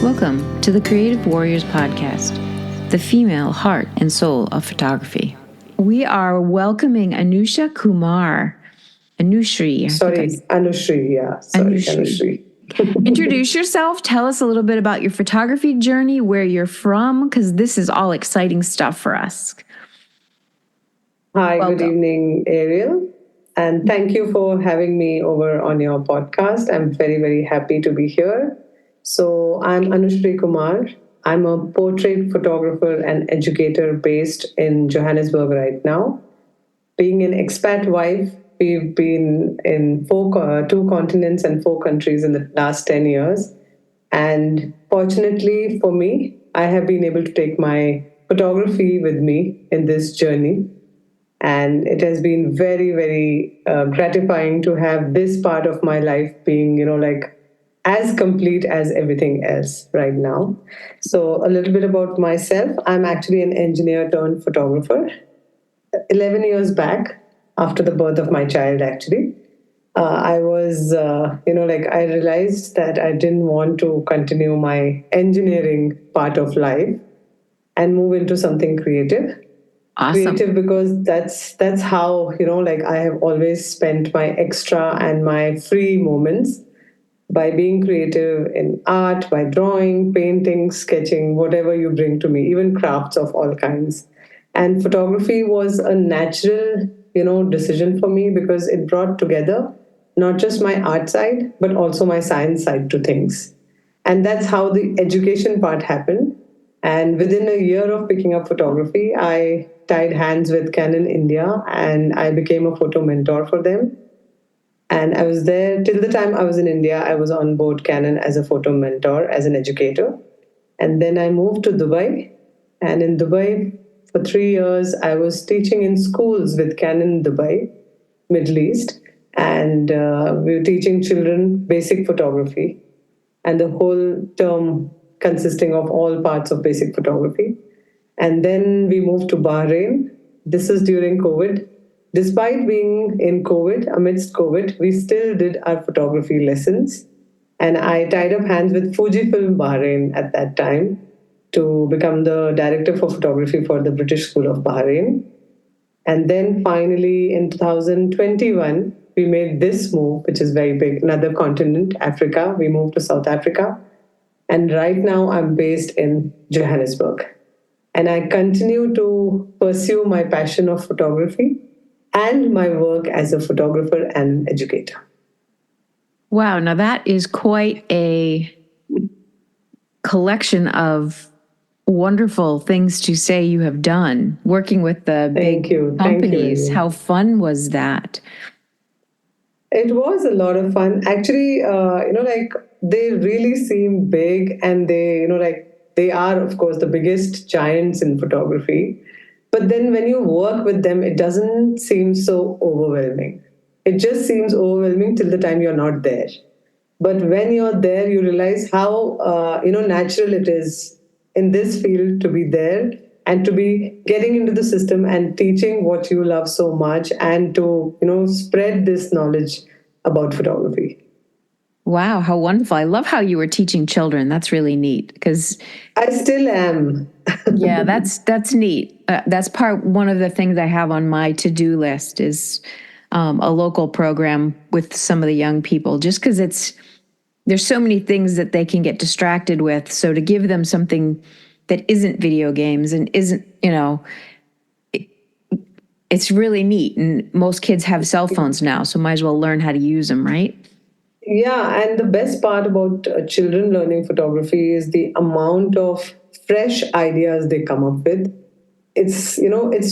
Welcome to the Creative Warriors Podcast, the female heart and soul of photography. We are welcoming Anushri Kumar. Anushri. Anushri. Introduce yourself. Tell us a little bit about your photography journey, where you're from, because this is all exciting stuff for us. Hi, Welcome. Good evening, Ariel. And thank you for having me over on your podcast. I'm very, very happy to be here. So I'm Anushri Kumar. I'm a portrait photographer and educator based in Johannesburg right now. Being an expat wife, we've been in two continents and 4 countries in the last 10 years. And fortunately for me, I have been able to take my photography with me in this journey. And it has been very, very gratifying to have this part of my life being, as complete as everything else right now. So a little bit about myself. I'm actually an engineer turned photographer. 11 years back, after the birth of my child, actually, I was, I realized that I didn't want to continue my engineering part of life and move into something creative. Awesome. Creative, because that's how, I have always spent my extra and my free moments by being creative in art, by drawing, painting, sketching, whatever you bring to me, even crafts of all kinds. And photography was a natural, decision for me because it brought together not just my art side, but also my science side to things. And that's how the education part happened. And within a year of picking up photography, I tied hands with Canon India and I became a photo mentor for them. And I was there till the time I was in India. I was on board Canon as a photo mentor, as an educator. And then I moved to Dubai. And in Dubai, for 3 years, I was teaching in schools with Canon Dubai, Middle East. And we were teaching children basic photography. And the whole term consisting of all parts of basic photography. And then we moved to Bahrain. This is during COVID. Despite being in COVID, amidst COVID, we still did our photography lessons. And I tied up hands with Fujifilm Bahrain at that time to become the director for photography for the British School of Bahrain. And then finally in 2021, we made this move, which is very big, another continent, Africa. We moved to South Africa. And right now I'm based in Johannesburg. And I continue to pursue my passion of photography and my work as a photographer and educator. Wow, now that is quite a collection of wonderful things to say you have done, working with the big companies. How fun was that? It was a lot of fun. Actually, they really seem big and they are, of course, the biggest giants in photography. But then when you work with them, it doesn't seem so overwhelming. It just seems overwhelming till the time you're not there. But when you're there, you realize how, natural it is in this field to be there and to be getting into the system and teaching what you love so much and to, spread this knowledge about photography. Wow, how wonderful. I love how you were teaching children. That's really neat because I still am. Yeah, that's neat. That's one of the things I have on my to-do list is a local program with some of the young people, just because there's so many things that they can get distracted with. So to give them something that isn't video games and isn't, it's really neat. And most kids have cell phones now, so might as well learn how to use them, right? Yeah, and the best part about children learning photography is the amount of fresh ideas they come up with. It's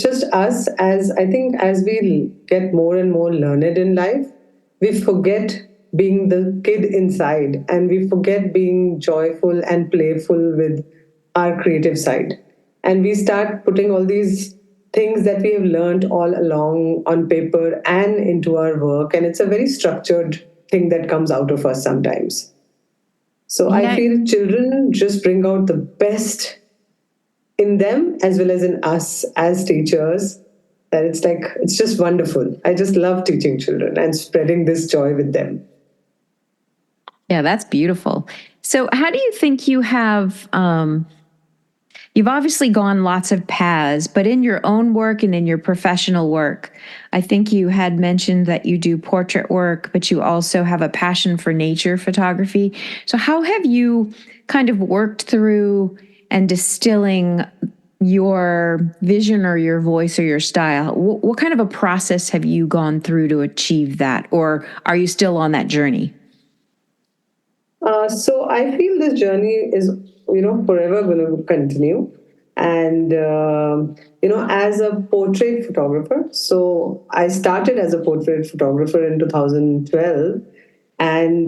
just us, as I think as we get more and more learned in life, we forget being the kid inside and we forget being joyful and playful with our creative side. And we start putting all these things that we have learned all along on paper and into our work. And it's a very structured thing that comes out of us sometimes. So I feel children just bring out the best in them as well as in us as teachers. That it's just wonderful. I just love teaching children and spreading this joy with them. Yeah, that's beautiful. So, how do you think you have? You've obviously gone lots of paths, but in your own work and in your professional work, I think you had mentioned that you do portrait work, but you also have a passion for nature photography. So, how have you kind of worked through and distilling your vision or your voice or your style? What kind of a process have you gone through to achieve that? Or are you still on that journey? So I feel this journey is, forever going to continue. And, as a portrait photographer, so I started as a portrait photographer in 2012. And,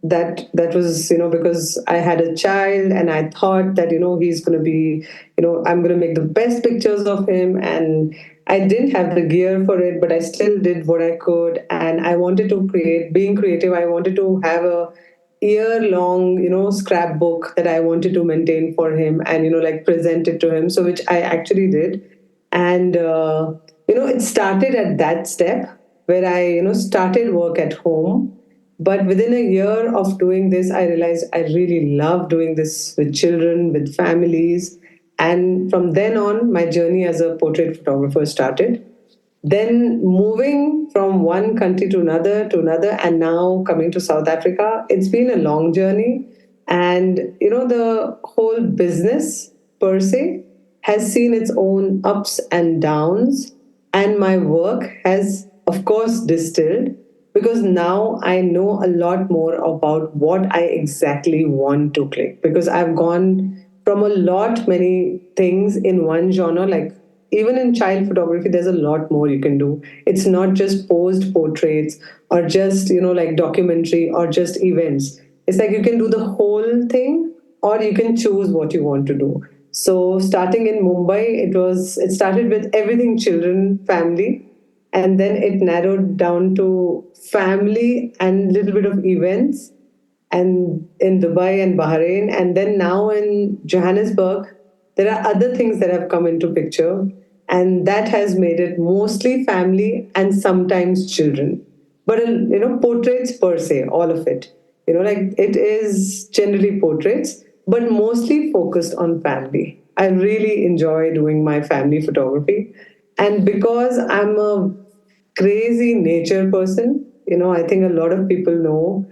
that was, because I had a child and I thought that, he's going to be, I'm going to make the best pictures of him. And I didn't have the gear for it, but I still did what I could. And I wanted to being creative, I wanted to have a year long, scrapbook that I wanted to maintain for him and, present it to him. So, which I actually did. And, it started at that step where I, started work at home. But within a year of doing this, I realized I really love doing this with children, with families. And from then on, my journey as a portrait photographer started. Then moving from one country to another, and now coming to South Africa, it's been a long journey. And, the whole business per se has seen its own ups and downs. And my work has, of course, distilled because now I know a lot more about what I exactly want to click. Because I've gone from a lot many things in one genre, like even in child photography, there's a lot more you can do. It's not just posed portraits or just, like documentary or just events. It's like you can do the whole thing or you can choose what you want to do. So starting in Mumbai, it started with everything children, family, and then it narrowed down to family and little bit of events and in Dubai and Bahrain. And then now in Johannesburg, there are other things that have come into picture. And that has made it mostly family and sometimes children. But, portraits per se, all of it. Like it is generally portraits, but mostly focused on family. I really enjoy doing my family photography. And because I'm a crazy nature person, I think a lot of people know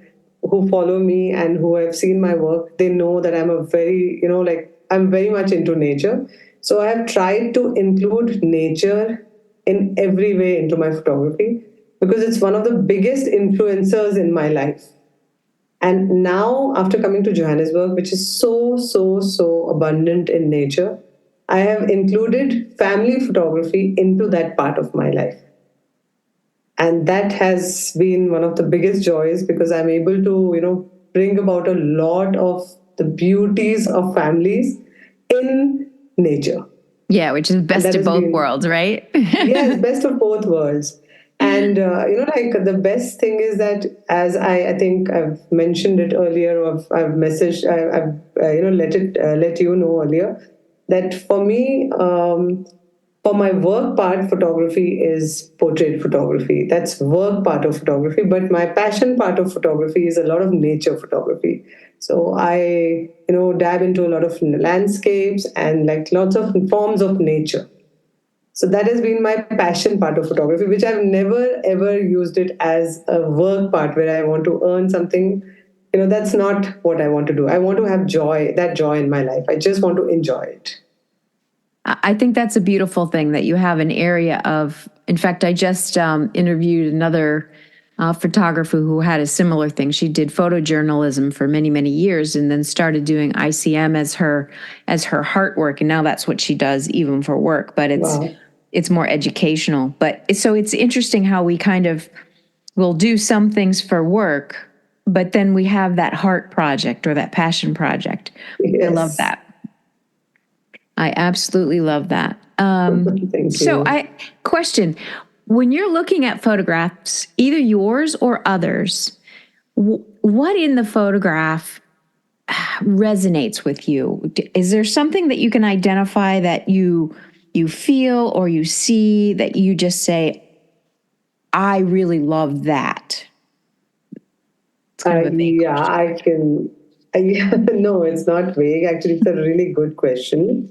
who follow me and who have seen my work, they know that I'm a very, I'm very much into nature. So I have tried to include nature in every way into my photography because it's one of the biggest influencers in my life. And now, after coming to Johannesburg, which is so, so, so abundant in nature, I have included family photography into that part of my life. And that has been one of the biggest joys because I'm able to, bring about a lot of the beauties of families in nature. Yeah, which is And best that of has both been, worlds, right? yes, best of both worlds. And, like the best thing is that as I think I've mentioned it earlier, or I've messaged, I've let you know earlier that for me, for my work part, photography is portrait photography. That's work part of photography. But my passion part of photography is a lot of nature photography. So I, dab into a lot of landscapes and like lots of forms of nature. So that has been my passion part of photography, which I've never ever used it as a work part where I want to earn something. That's not what I want to do. I want to have joy, that joy in my life. I just want to enjoy it. I think that's a beautiful thing that you have an area of. In fact, I just interviewed another photographer who had a similar thing. She did photojournalism for many, many years, and then started doing ICM as her heart work, and now that's what she does even for work. But Wow. it's more educational. But so it's interesting how we kind of will do some things for work, but then we have that heart project or that passion project. I love Yes. that. I absolutely love that. Thank So, you. I question: when you're looking at photographs, either yours or others, what in the photograph resonates with you? Is there something that you can identify that you feel or you see that you just say, "I really love that"? It's kind of a vague Yeah, question. I can. Yeah, no, it's not vague. Actually, it's a really good question.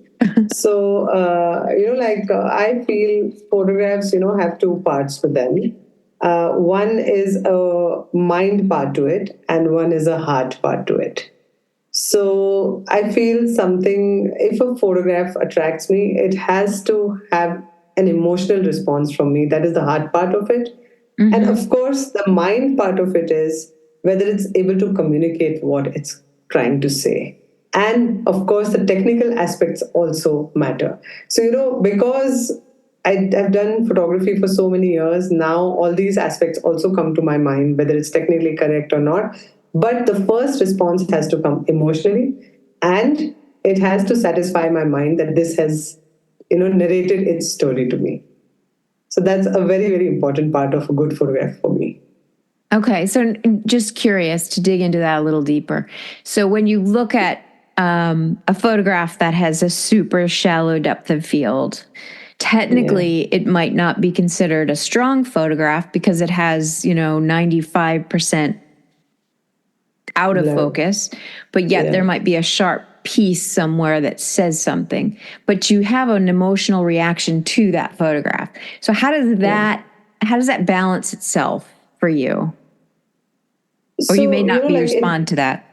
So, I feel photographs, have two parts to them. One is a mind part to it, and one is a heart part to it. So I feel something, if a photograph attracts me, it has to have an emotional response from me. That is the hard part of it. And Mm-hmm. of course, the mind part of it is whether it's able to communicate what it's trying to say. And of course, the technical aspects also matter. So, because I've done photography for so many years, now all these aspects also come to my mind, whether it's technically correct or not. But the first response has to come emotionally, and it has to satisfy my mind that this has, narrated its story to me. So that's a very, very important part of a good photograph for me. Okay, so just curious to dig into that a little deeper. So when you look at a photograph that has a super shallow depth of field, Yeah. technically it might not be considered a strong photograph because it has, 95% out of Blur. focus, but yet there Yeah. might be a sharp piece somewhere that says something, but you have an emotional reaction to that photograph. So Yeah. how does that balance itself for you? Or you may So, not be like respond it, to that.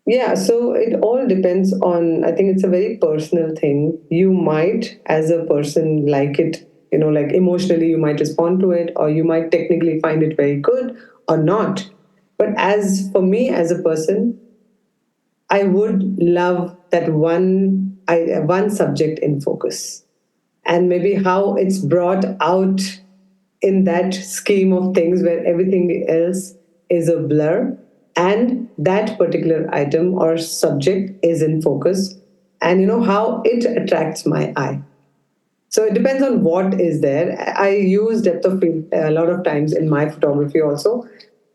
yeah, so it all depends on, I think it's a very personal thing. You might, as a person, like it, like emotionally, you might respond to it, or you might technically find it very good or not. But as for me, as a person, I would love that one subject in focus, and maybe how it's brought out in that scheme of things where everything else is a blur, and that particular item or subject is in focus, and how it attracts my eye. So it depends on what is there. I use depth of field a lot of times in my photography also,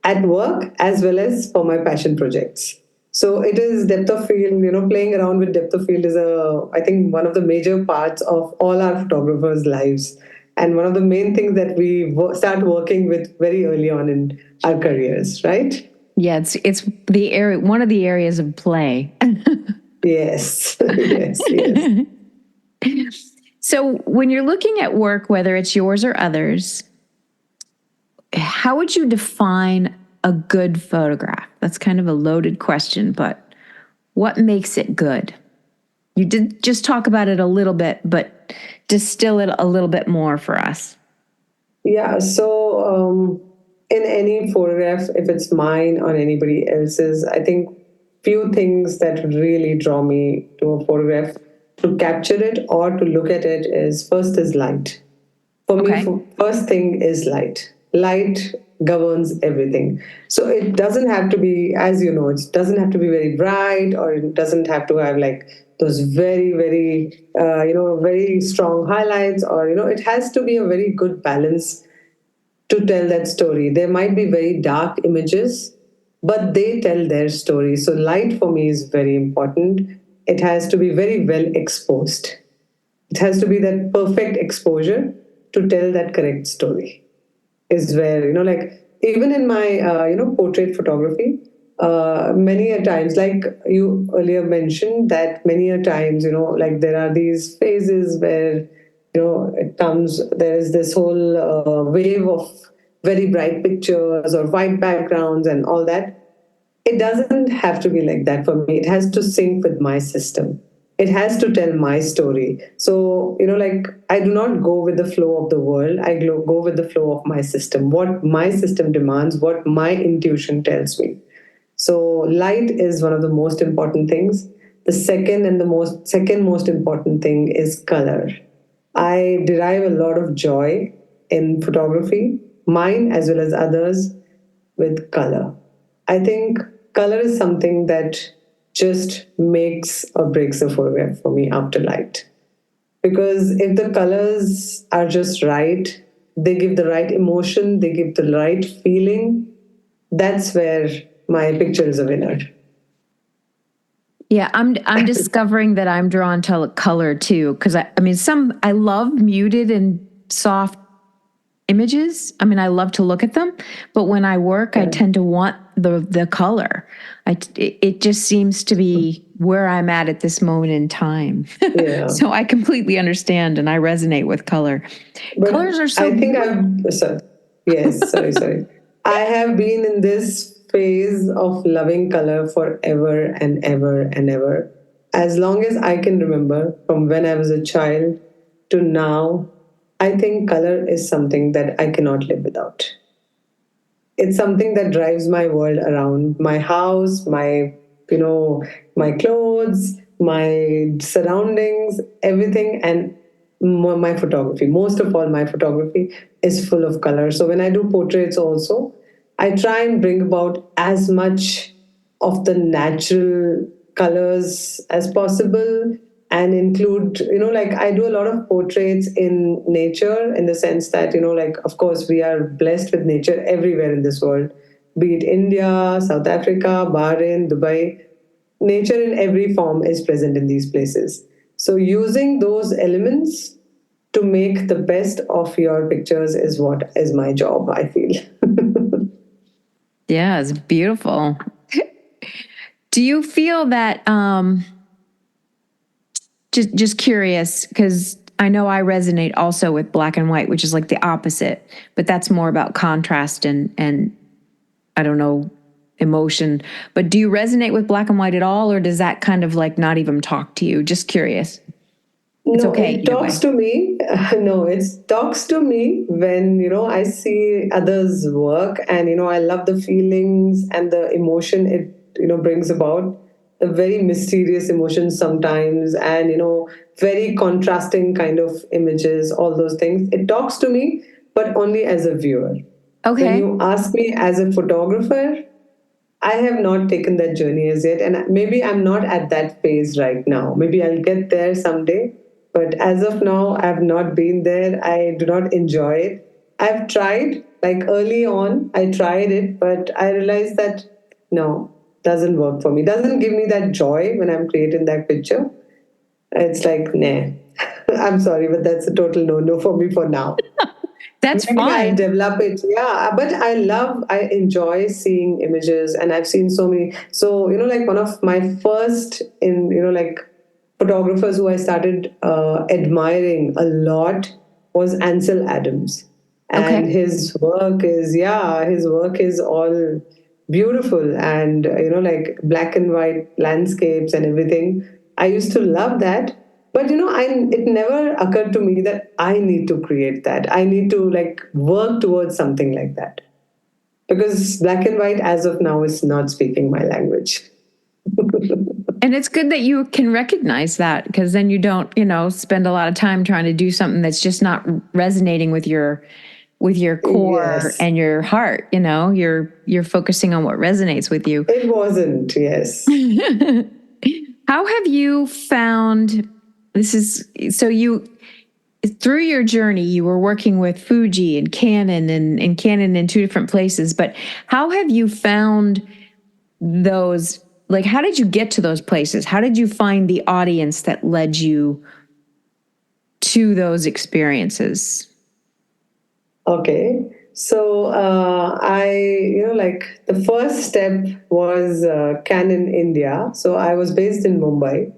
at work as well as for my passion projects. So it is depth of field, playing around with depth of field is I think one of the major parts of all our photographers' lives. And one of the main things that we start working with very early on in our careers, right? Yeah, it's the area one of the areas of play. Yes, yes, yes. So when you're looking at work, whether it's yours or others, how would you define a good photograph? That's kind of a loaded question, but what makes it good? You did just talk about it a little bit, but distill it a little bit more for us. Yeah, so in any photograph, if it's mine or anybody else's, I think few things that really draw me to a photograph to capture it or to look at it is first is light. For me, Okay. first thing is light. Light governs everything. So it doesn't have to be, as you know, it doesn't have to be very bright, or it doesn't have to have like those very, very, very strong highlights, or, it has to be a very good balance to tell that story. There might be very dark images, but they tell their story. So light for me is very important. It has to be very well exposed. It has to be that perfect exposure to tell that correct story. Is where, like even in my portrait photography, many a times, like you earlier mentioned, that many a times, like there are these phases where it comes, there is this whole wave of very bright pictures or white backgrounds and all that. It doesn't have to be like that for me. It has to sync with my system. It has to tell my story. So, like I do not go with the flow of the world. I go with the flow of my system, what my system demands, what my intuition tells me. So, light is one of the most important things. The second most important thing is color. I derive a lot of joy in photography, mine as well as others, with color. I think color is something that just makes or breaks a photograph for me after light. Because if the colors are just right, they give the right emotion, they give the right feeling, that's where my picture is a winner. Yeah, I'm discovering that I'm drawn to color too because I mean I love muted and soft images. I mean, I love to look at them, but when I work, I Yeah. tend to want the color. It just seems to be where I'm at this moment in time. Yeah. So I completely understand and I resonate with color. But Colors are so I think beautiful. sorry. Yes, sorry. I have been in this phase of loving color forever and ever and ever. As long as I can remember, from when I was a child to now, I think color is something that I cannot live without. It's something that drives my world around, my house, you know my clothes, my surroundings, everything. And my photography, most of all my photography, is full of color. So when I do portraits also, I try and bring about as much of the natural colors as possible, and include, like, I do a lot of portraits in nature, in the sense that, like, of course we are blessed with nature everywhere in this world, be it India, South Africa, Bahrain, Dubai. Nature in every form is present in these places. So using those elements to make the best of your pictures is what is my job, I feel. Yeah, it's beautiful. Do you feel that just curious, because I know I resonate also with black and white, which is like the opposite, but that's more about contrast and I don't know, emotion. But do you resonate with black and white at all, or does that kind of like not even talk to you? Just curious. It's No, okay it either talks way. to me. No, it talks to me when, I see others' work, and, I love the feelings and the emotion it, brings about. The very mysterious emotions sometimes, and, very contrasting kind of images, all those things. It talks to me, but only as a viewer. When Okay. you ask me as a photographer, I have not taken that journey as yet, and maybe I'm not at that phase right now. Maybe I'll get there someday, but as of now, I've not been there. I do not enjoy it. I've tried, like early on, I tried it, but I realized that no, doesn't work for me. Doesn't give me that joy when I'm creating that picture. It's like, nah. I'm sorry, but that's a total no-no for me for now. That's Maybe I'll fine. develop it. Yeah, but I enjoy seeing images, and I've seen so many. So, like one of my first like photographers who I started admiring a lot was Ansel Adams. And Okay. his work is all beautiful, and, like black and white landscapes and everything. I used to love that. But, it never occurred to me that I need to create that. I need to, like, work towards something like that, because black and white as of now is not speaking my language. And it's good that you can recognize that, because then you don't, spend a lot of time trying to do something that's just not resonating with your core Yes, and your heart. You're focusing on what resonates with you. it wasn't. Yes. How have you found this is so you through your journey you were working with Fuji and Canon and Canon in two different places, but how have you found those, like, how did you get to those places? How did you find the audience that led you to those experiences? Okay. So like the first step was Canon India. So I was based in Mumbai,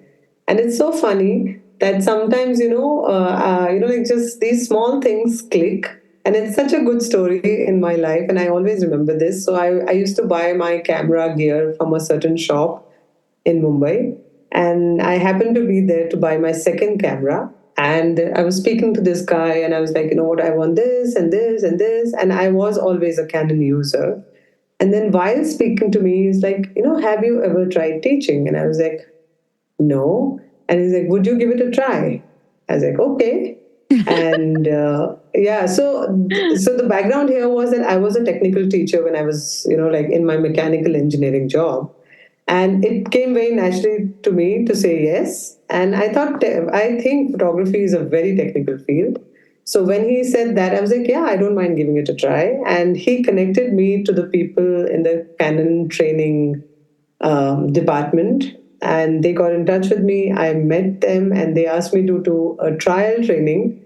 and it's so funny that sometimes like just these small things click, and it's such a good story in my life, and I always remember this. So I used to buy my camera gear from a certain shop in Mumbai. And I happened to be there to buy my second camera. And I was speaking to this guy, and I was like, you know what, I want this and this and this. And I was always a Canon user. And then while speaking to me, he's like, have you ever tried teaching? And I was like, no. And he's like, would you give it a try? I was like, okay. And yeah, so the background here was that I was a technical teacher when I was, like in my mechanical engineering job. And it came very naturally to me to say yes. And I think photography is a very technical field. So when he said that, I was like, yeah, I don't mind giving it a try. And he connected me to the people in the Canon training department, and they got in touch with me. I met them, and they asked me to do a trial training.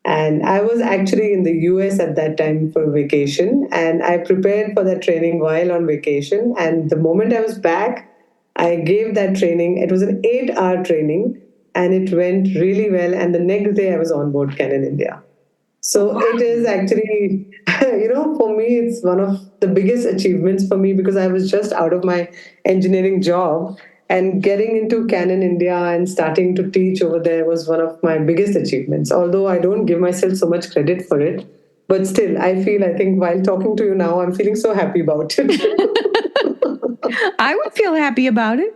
And I was actually in the US at that time for vacation, and I prepared for that training while on vacation. And the moment I was back, I gave that training. It was an 8 hour training, and it went really well. And the next day, I was on board Canon India. So it is actually, for me, it's one of the biggest achievements for me because I was just out of my engineering job, and getting into Canon India and starting to teach over there was one of my biggest achievements. Although I don't give myself so much credit for it, but still, I think while talking to you now, I'm feeling so happy about it. I would feel happy about it.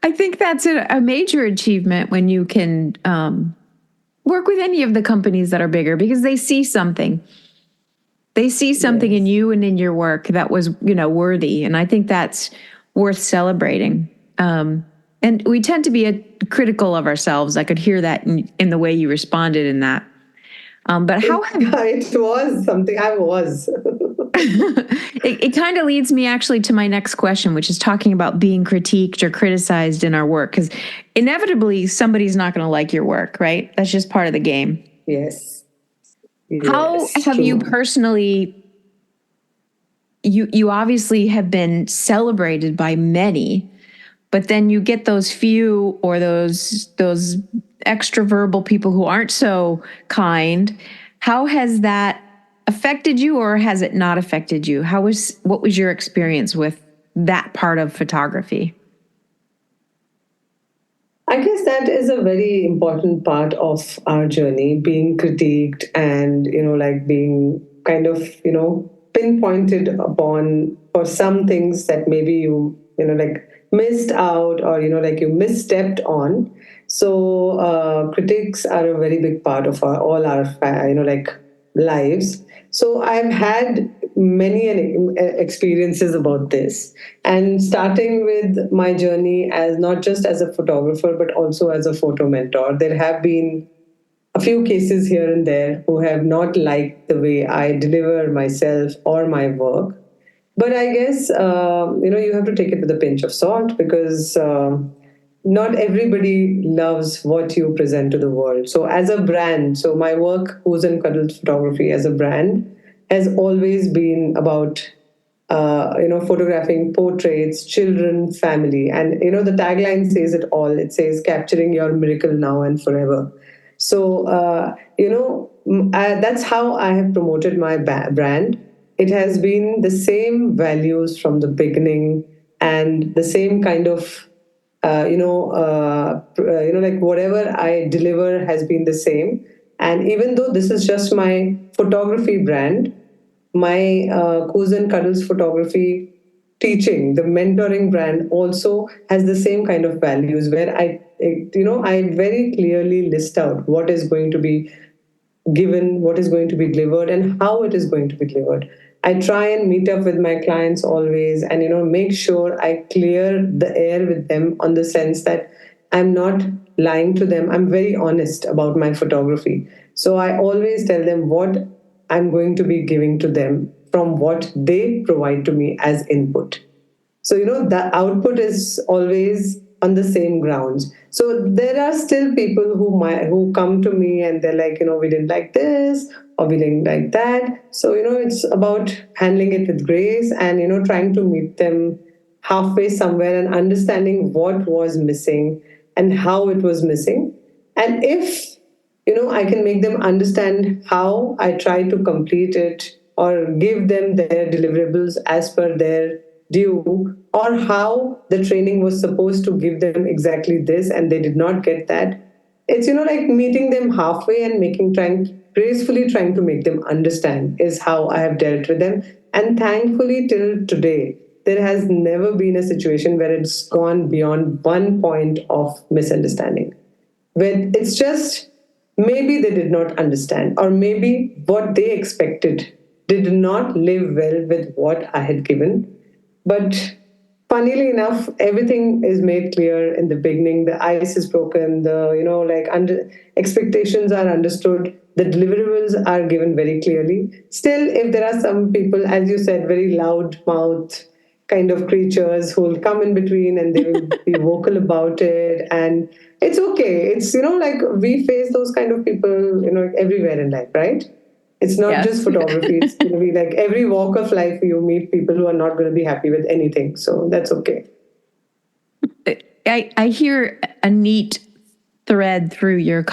I think that's a major achievement when you can work with any of the companies that are bigger because they see something. They see something in Yes. you and in your work that was, worthy. And I think that's worth celebrating. And we tend to be critical of ourselves. I could hear that in the way you responded in that. But how have It was something I was. it kind of leads me actually to my next question, which is talking about being critiqued or criticized in our work. Because inevitably, somebody's not going to like your work, right? That's just part of the game. Yes. How Yes, have you true. personally, you obviously have been celebrated by many, but then you get those few or those extra verbal people who aren't so kind. How has that affected you, or has it not affected you? What was your experience with that part of photography? I guess that is a very important part of our journey, being critiqued and, like being kind of, pinpointed upon for some things that maybe like missed out, or, like you misstepped on. So critics are a very big part of all our, like lives. So I've had many experiences about this, and starting with my journey as not just as a photographer but also as a photo mentor, there have been a few cases here and there who have not liked the way I deliver myself or my work. But I guess you have to take it with a pinch of salt, because not everybody loves what you present to the world. So as a brand, so my work, Who's and Cuddles Photography, as a brand, has always been about photographing portraits, children, family. And, the tagline says it all. It says, capturing your miracle now and forever. So, that's how I have promoted my brand. It has been the same values from the beginning, and the same kind of, like whatever I deliver has been the same. And even though this is just my photography brand, my Coos and Cuddles photography teaching, the mentoring brand, also has the same kind of values, where I very clearly list out what is going to be given, what is going to be delivered, and how it is going to be delivered. I try and meet up with my clients always, and make sure I clear the air with them, on the sense that I'm not lying to them. I'm very honest about my photography. So I always tell them what I'm going to be giving to them from what they provide to me as input. So the output is always on the same grounds. So there are still people who come to me, and they're like, we didn't like this, or we didn't like that. So it's about handling it with grace, and trying to meet them halfway somewhere, and understanding what was missing and how it was missing. And if I can make them understand how I try to complete it, or give them their deliverables as per their due, or how the training was supposed to give them exactly this and they did not get that. It's like meeting them halfway, and making trying gracefully trying to make them understand, is how I have dealt with them. And thankfully, till today, there has never been a situation where it's gone beyond one point of misunderstanding, when it's just maybe they did not understand, or maybe what they expected did not live well with what I had given. But funnily enough, everything is made clear in the beginning. The ice is broken, the like expectations are understood, the deliverables are given very clearly. Still, if there are some people, as you said, very loud mouth, kind of creatures who will come in between and they will be vocal about it. And it's okay. It's, like we face those kind of people, everywhere in life, right? It's not just Yes. photography. It's going to be like every walk of life, you meet people who are not going to be happy with anything. So that's okay. I hear a neat thread through your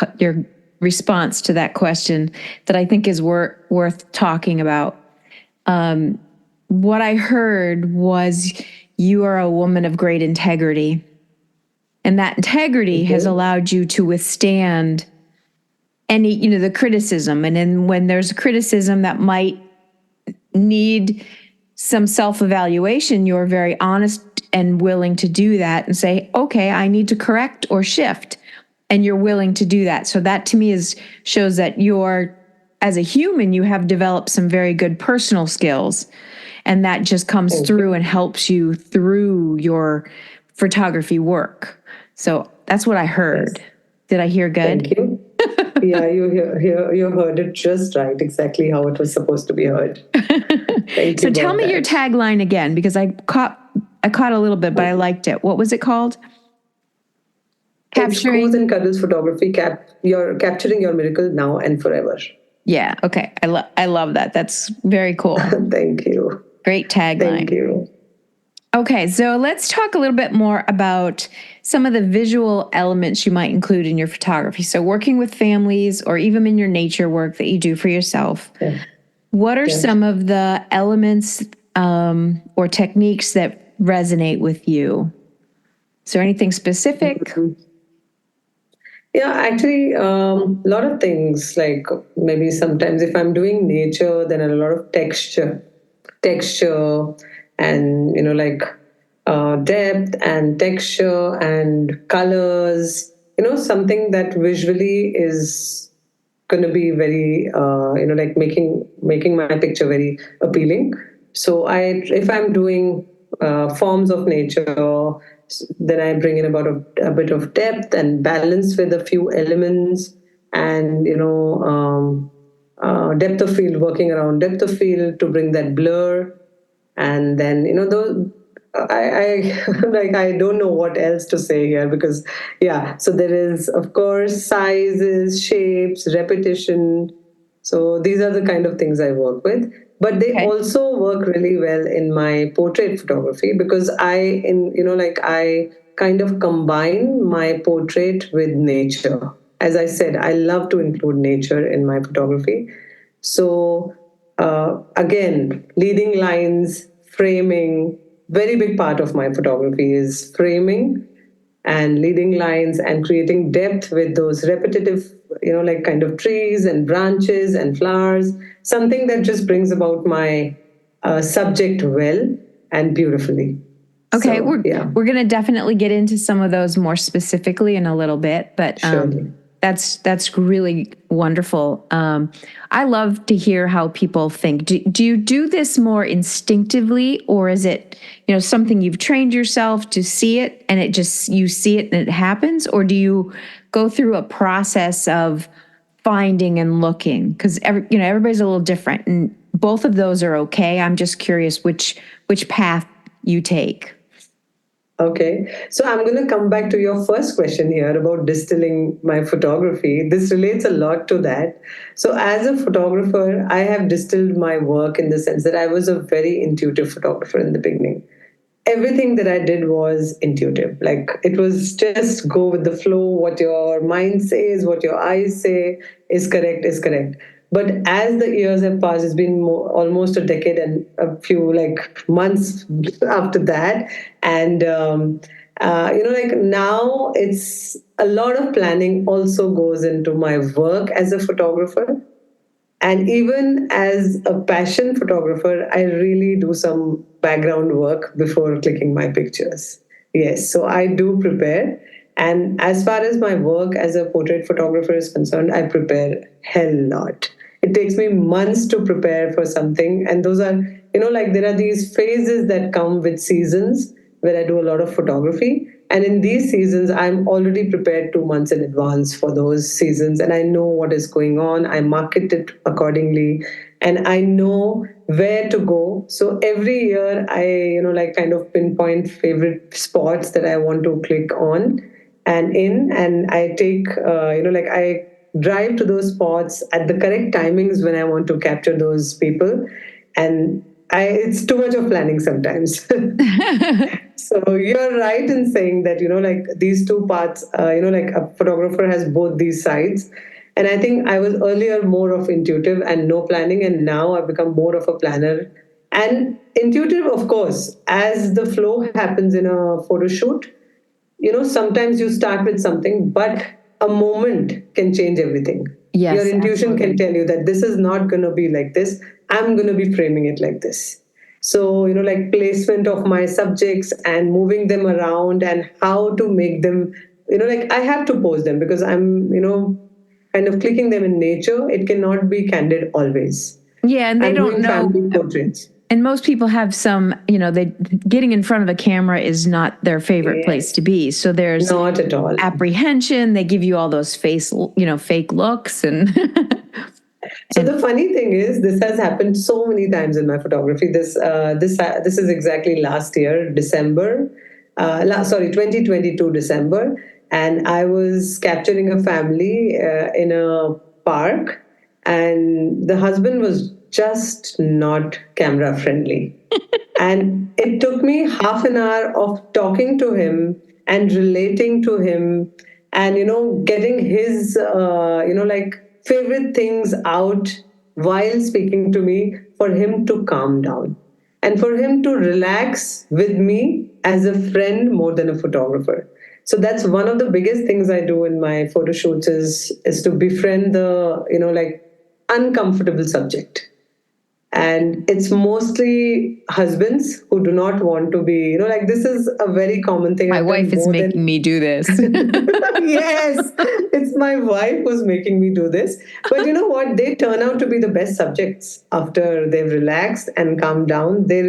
response to that question that I think is worth talking about. What I heard was you are a woman of great integrity, and that integrity has allowed you to withstand any, the criticism. And then when there's criticism that might need some self-evaluation, you're very honest and willing to do that and say, okay, I need to correct or shift. And you're willing to do that. So that to me shows that as a human, you have developed some very good personal skills. And that just comes through and helps you through your photography work. So that's what I heard. Yes. Did I hear good? Thank you. Yeah, you heard it just right, exactly how it was supposed to be heard. Thank so you. Tell me your tagline again, because I caught a little bit, but I liked it. What was it called? Capturing. It's Coos and Cuddles Photography. You're capturing your miracle now and forever. Yeah. Okay. I love that. That's very cool. Thank you. Great tagline. Thank you. Okay, so let's talk a little bit more about some of the visual elements you might include in your photography. So working with families or even in your nature work that you do for yourself, what are some of the elements or techniques that resonate with you? Is there anything specific? Mm-hmm. Yeah, actually, a lot of things, like maybe sometimes if I'm doing nature, then a lot of texture and, depth and texture and colors, something that visually is going to be very, like making my picture very appealing. So if I'm doing forms of nature, then I bring in about a bit of depth and balance with a few elements, and depth of field, working around depth of field to bring that blur. And then those I like, I don't know what else to say here, because so there is, of course, sizes, shapes, repetition. So these are the kind of things I work with, but they also work really well in my portrait photography, because I kind of combine my portrait with nature. As I said, I love to include nature in my photography. So again, leading lines, framing, very big part of my photography is framing and leading lines and creating depth with those repetitive, like kind of trees and branches and flowers, something that just brings about my subject well and beautifully. Okay, so, we're going to definitely get into some of those more specifically in a little bit, but that's really wonderful. I love to hear how people think. Do you do this more instinctively, or is it something you've trained yourself to see it and you see it and it happens, or do you go through a process of finding and looking? Because everybody's a little different, and both of those are okay. I'm just curious which path you take. Okay, so I'm going to come back to your first question here about distilling my photography. This relates a lot to that. So as a photographer, I have distilled my work in the sense that I was a very intuitive photographer in the beginning. Everything that I did was intuitive. Like, it was just go with the flow. What your mind says, what your eyes say is correct, is correct. But as the years have passed, it's been almost a decade and a few months after that. And, now it's a lot of planning also goes into my work as a photographer. And even as a passion photographer, I really do some background work before clicking my pictures. Yes, so I do prepare. And as far as my work as a portrait photographer is concerned, I prepare hell lot. It takes me months to prepare for something. And those are, there are these phases that come with seasons where I do a lot of photography. And in these seasons, I'm already prepared 2 months in advance for those seasons. And I know what is going on. I market it accordingly. And I know where to go. So every year I, like kind of pinpoint favorite spots that I want to click on and I take, like I drive to those spots at the correct timings when I want to capture those people. And it's too much of planning sometimes. So you're right in saying that, like these two parts, like a photographer has both these sides. And I think I was earlier more of intuitive and no planning, and now I've become more of a planner. And intuitive, of course, as the flow happens in a photo shoot, sometimes you start with something, but a moment can change everything. Your Yes, intuition can absolutely. tell you that this is not going to be like this. I'm going to be framing it like this. So, like placement of my subjects and moving them around and how to make them, like I have to pose them because I'm, kind of clicking them in nature. It cannot be candid always. Yeah, and they I'm don't doing know. family portraits. And most people have some, they getting in front of a camera is not their favorite place Yes, to be. So there's not at all. apprehension. They give you all those fake looks and So the funny thing is, this has happened so many times in my photography. This is exactly last year, December. 2022 December, and I was capturing a family in a park, and the husband was just not camera friendly. And it took me half an hour of talking to him and relating to him and, getting his, like favorite things out while speaking to me for him to calm down and for him to relax with me as a friend more than a photographer. So that's one of the biggest things I do in my photo shoots is to befriend the, like uncomfortable subject. And it's mostly husbands who do not want to be, like this is a very common thing. my I've done wife is more than making me do this. yes, it's my wife who's making me do this. But you know what, they turn out to be the best subjects after they've relaxed and calmed down. They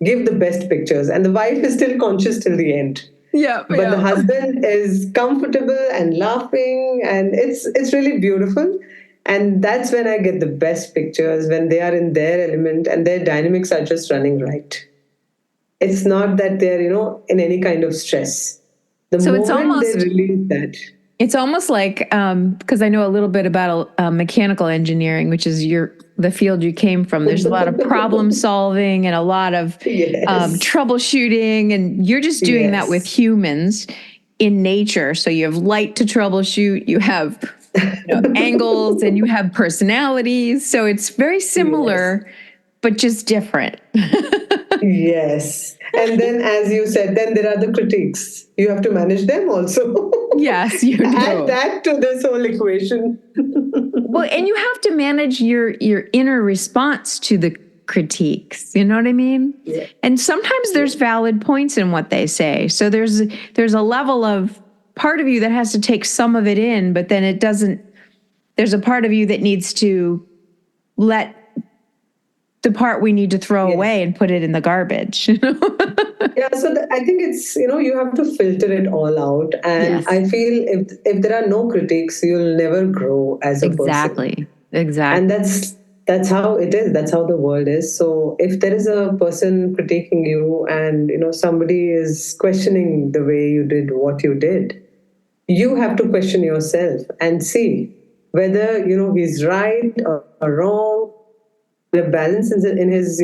give the best pictures and the wife is still conscious till the end, Yeah, but the yeah. husband is comfortable and laughing, and it's really beautiful. And that's when I get the best pictures, when they are in their element and their dynamics are just running right. It's not that they're, in any kind of stress. The So it's moment they almost release that. it's almost like because I know a little bit about mechanical engineering, which is the field you came from. There's a lot of problem solving and a lot of Yes, troubleshooting, and you're just doing that with yes, humans in nature. So you have light to troubleshoot, you have angles, and you have personalities. So it's very yes. similar, but just different. Yes. And then, as you said, then there are the critiques. You have to manage them also. Yes, you Add do. that to this whole equation. Well, and you have to manage your inner response to the critiques. You know what I mean? Yeah. And sometimes there's valid points in what they say. So there's a level of part of you that has to take some of it in, but then it doesn't. There's a part of you that needs to let the part we need to throw Yes. away and put it in the garbage. Yeah, so I think it's, you have to filter it all out. And Yes, I feel if there are no critiques, you'll never grow as a person. exactly. And Exactly. that's how it is. That's how the world is. So if there is a person critiquing you and, somebody is questioning the way you did what you did, you have to question yourself and see whether, he's right or wrong, the balance in his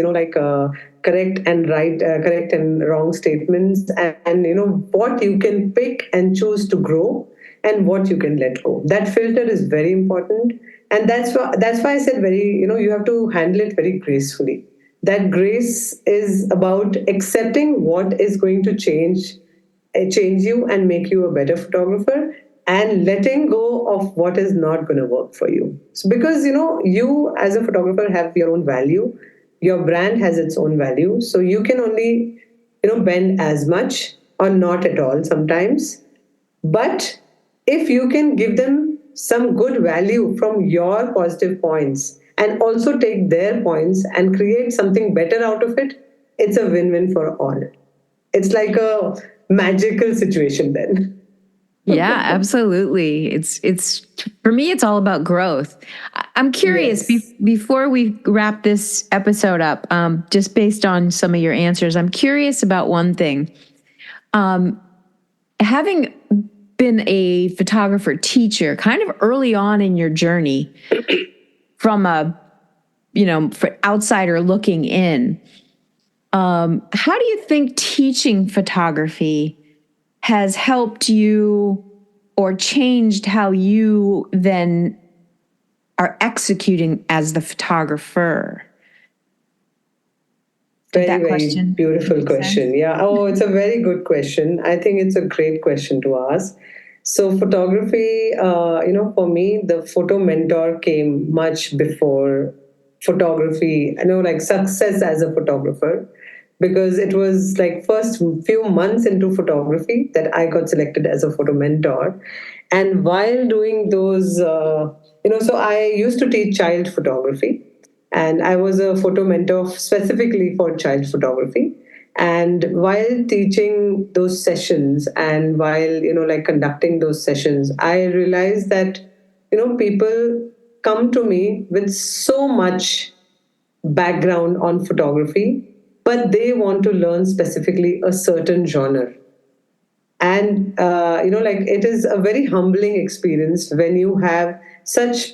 correct and right, correct and wrong statements, and what you can pick and choose to grow and what you can let go. That filter is very important, and that's why I said very, you have to handle it very gracefully. That grace is about accepting what is going to change you and make you a better photographer, and letting go of what is not going to work for you. So because you as a photographer have your own value, your brand has its own value, so you can only bend as much or not at all sometimes. But if you can give them some good value from your positive points and also take their points and create something better out of it, it's a win-win for all. It's like a magical situation then. Yeah, absolutely. It's for me it's all about growth. I'm curious, Yes. before we wrap this episode up, just based on some of your answers, I'm curious about one thing. Having been a photographer teacher kind of early on in your journey from a, for outsider looking in, how do you think teaching photography has helped you or changed how you then are executing as the photographer? Did Very, that very question beautiful make sense? question. Yeah. Oh, it's a very good question. I think it's a great question to ask. So, photography, for me, the photo mentor came much before photography, like success as a photographer, because it was like first few months into photography that I got selected as a photo mentor. And while doing those, so I used to teach child photography, and I was a photo mentor specifically for child photography. And while teaching those sessions and while like conducting those sessions, I realized that people come to me with so much background on photography, but they want to learn specifically a certain genre. And like it is a very humbling experience when you have such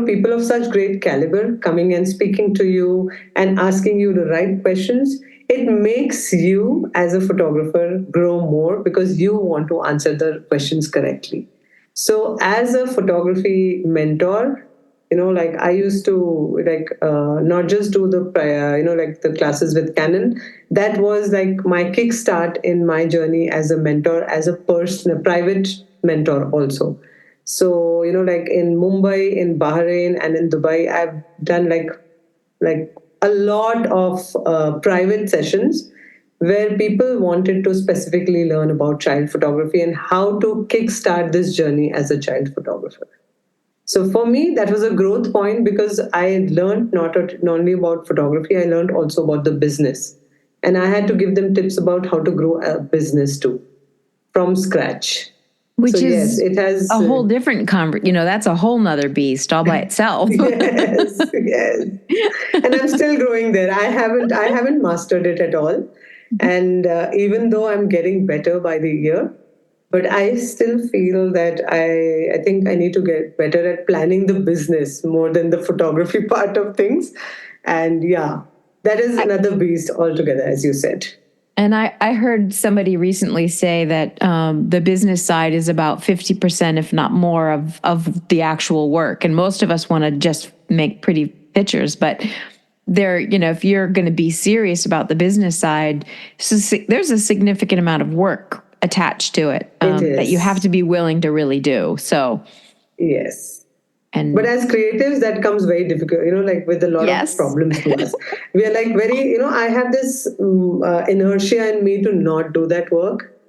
people of such great caliber coming and speaking to you and asking you the right questions. It makes you as a photographer grow more because you want to answer the questions correctly. So as a photography mentor, like I used to like not just do the like the classes with Canon. That was like my kickstart in my journey as a mentor, as a person, a private mentor also. So like in Mumbai, in Bahrain, and in Dubai, I've done like a lot of private sessions where people wanted to specifically learn about child photography and how to kickstart this journey as a child photographer. So for me, that was a growth point because I learned not only about photography, I learned also about the business. And I had to give them tips about how to grow a business too from scratch. So Which yes, is it has. a whole different that's a whole nother beast all by itself. Yes, yes. And I'm still growing there. I haven't mastered it at all. And even though I'm getting better by the year, but I still feel that I think I need to get better at planning the business more than the photography part of things. And yeah, that is another beast altogether, as you said. And I heard somebody recently say that the business side is about 50%, if not more, of the actual work. And most of us want to just make pretty pictures, but if you're going to be serious about the business side, so there's a significant amount of work attached to it It that you have is. to be willing to really do. So, Yes. But and as creatives, that comes very difficult, like with a lot of yes, problems to us. We are like very, I have this inertia in me to not do that work.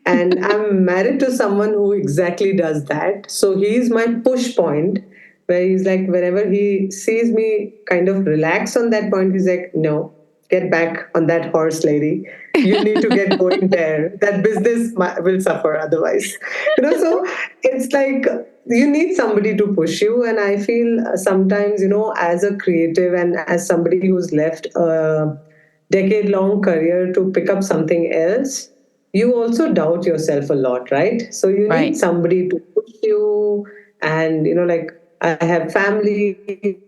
And I'm married to someone who exactly does that. So he's my push point where he's like, whenever he sees me kind of relax on that point, he's like, no, get back on that horse, lady. You need to get going there. That business will suffer otherwise. So it's like you need somebody to push you. And I feel sometimes, as a creative and as somebody who's left a decade long career to pick up something else, you also doubt yourself a lot, right? So you need right. somebody to push you. And like I have family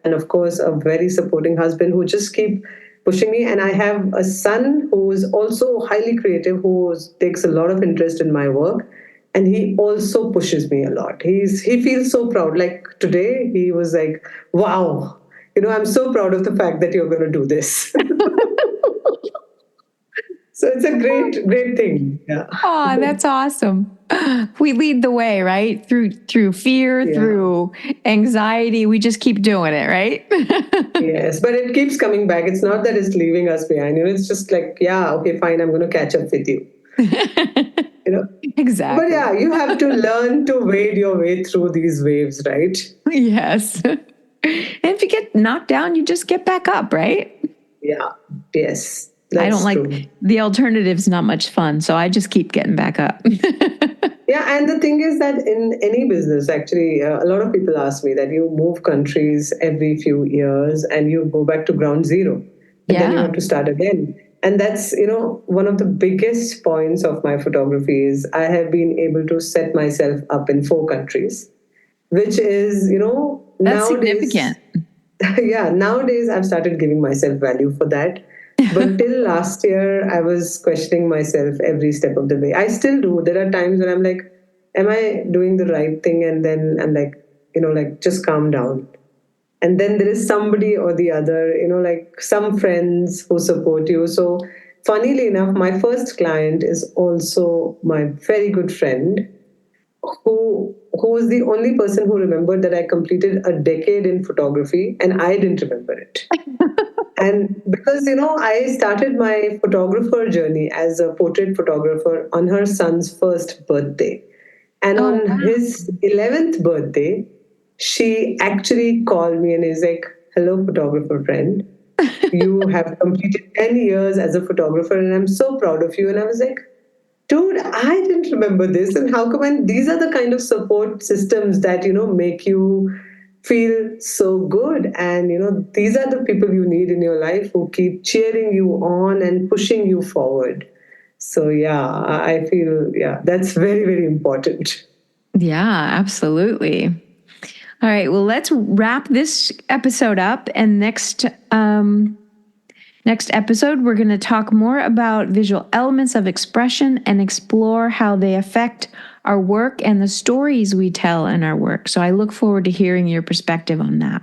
and of course a very supporting husband who just keep pushing me. And I have a son who is also highly creative, who takes a lot of interest in my work, and he also pushes me a lot. He feels so proud. Like today he was like, wow, I'm so proud of the fact that you're going to do this. So it's a great, great thing. Yeah. Oh, that's awesome. We lead the way, right? Through fear, Yeah. through anxiety. We just keep doing it, right? Yes. But it keeps coming back. It's not that it's leaving us behind. It's just like, yeah, okay, fine, I'm going to catch up with you. You know. But Exactly. yeah, you have to learn to wade your way through these waves, right? Yes. And if you get knocked down, you just get back up, right? Yeah. Yes. I don't That's true. like the alternative's not much fun, so I just keep getting back up. Yeah, and the thing is that in any business, actually, a lot of people ask me that you move countries every few years and you go back to ground zero, and then you Yeah. have to start again. And that's, one of the biggest points of my photography is I have been able to set myself up in 4 countries, which is, That's nowadays, significant. yeah, nowadays I've started giving myself value for that. But till last year, I was questioning myself every step of the way. I still do. There are times when I'm like, am I doing the right thing? And then I'm like, like just calm down. And then there is somebody or the other, like some friends who support you. So, funnily enough, my first client is also my very good friend who was the only person who remembered that I completed a decade in photography and I didn't remember it. And because, I started my photographer journey as a portrait photographer on her son's first birthday. And Oh, on his 11th birthday, she actually called me and is like, hello, photographer friend. You have completed 10 years as a photographer, and I'm so proud of you. And I was like, dude, I didn't remember this. And how come? And these are the kind of support systems that, make you feel so good. And, these are the people you need in your life who keep cheering you on and pushing you forward. So, yeah, I feel, yeah, that's very, very important. yeah, absolutely. All right. Well, let's wrap this episode up. And next episode, we're going to talk more about visual elements of expression and explore how they affect our work and the stories we tell in our work. So I look forward to hearing your perspective on that.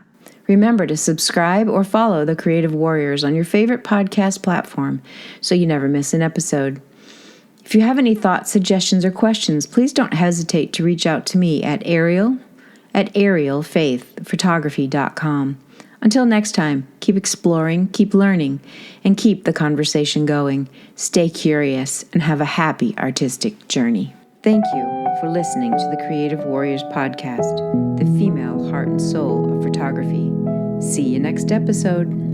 Remember to subscribe or follow the Creative Warriors on your favorite podcast platform so you never miss an episode. If you have any thoughts, suggestions, or questions, please don't hesitate to reach out to me at arielfaithphotography.com. Until next time, keep exploring, keep learning, and keep the conversation going. Stay curious and have a happy artistic journey. Thank you for listening to the Creative Warriors podcast, the female heart and soul of photography. See you next episode.